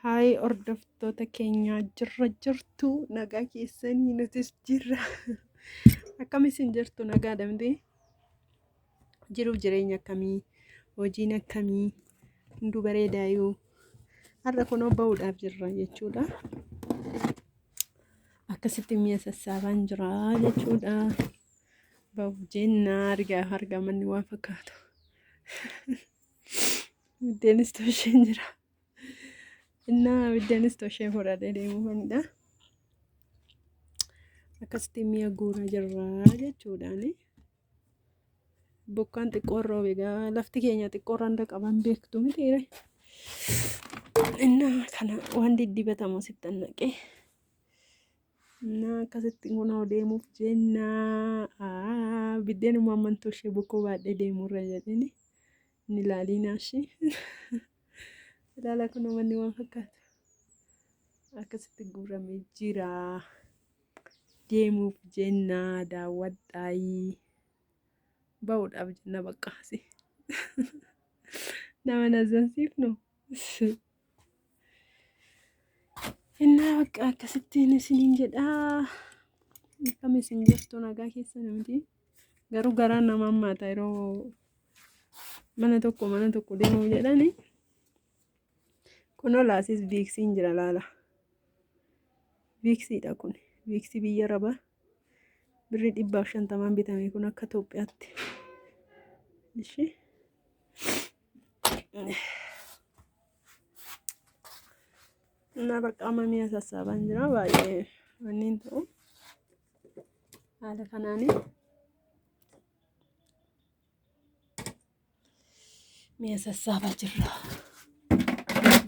Haay hordoftoota keenyaa jirtu nagaa keessanii nutis jirra. Akkam isin jirtu nagaa damdee? Jiruuf jireenya akkamii? Hojiin akkamii? Hunduu bareedaayu? Har'a kunoo bahuudhaaf jirra jechuudha. Akkasitti mi'a sassaabaan jira jechuudha. Bahuuf jenna argaa manni waa fakkaatu. Biddeenis tolcheen jira. Innaa biddeenis tolchee fudhatee deemuufanidha. Akkasitti mi'a guuraa jirra jechuudhaani. Bokkaan xiqqoo roobe egaa lafti keenya xiqqoo randa qaban beektu mitiire. Innaa kana waan diddibatamu sitti naqee. Innaa akkasitti kunoo deemuuf jenna. Biddeen immoo amman tolchee bokkuu baadhee deemurra jedhini. Inni ilaalinaashii. Ilaala kunoo manni waan fakkaatu. Akkasitti guuramee jira. Deemuuf jenna daawwadhaayii. Bahuudhaaf jenna baqqaasi. Nama nazzansiifnu. Innaa bakka akkasittiin isiniin jedhaa. Akkam isin jirtu nagaa keessan miti. Garuu garaan nama hammaata yeroo mana tokko deemuuf jedhani. Kunoo laasis viiksiin jira laala. Viiksiidha kun. Viiksii biyya Arabaa. Birrii 150 bitame kun akka Itoophiyaatti. Ishee. Innaa bakka amma mi'a sassaabaan jira baay'ee wanniin ta'u. Haala kanaani. Mi'a sassaabaa jirra.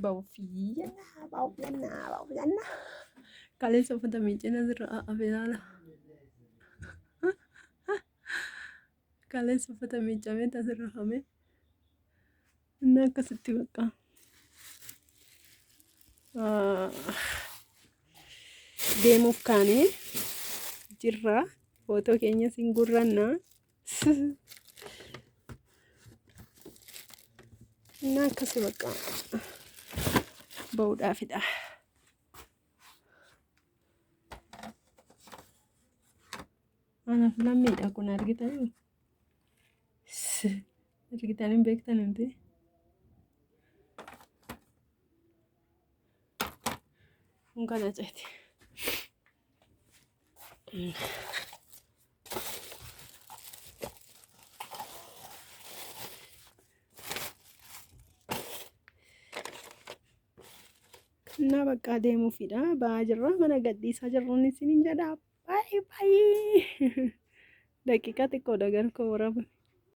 Bahuuf jenna. Kaleessa uffata miiccina irra afeelaala. Kaleessa uffata miiccamee asirra hafame. Inni akkasitti bakka. Deemuuf kaanee jirra. Footoo keenya siin gurranna. Inni akkasi bakka. Bahuudhaafidha. Anaaf lammiidha kun argitanii? Argitanii beektan miti? Kun kana ceeti. Innaa bakka deemuufidha. Ba'aa jirra. Mana gadhiisaa jirruun isiniin jedhaa. Baay'ee. Daqiiqaa xiqqoodha garuu waraabame.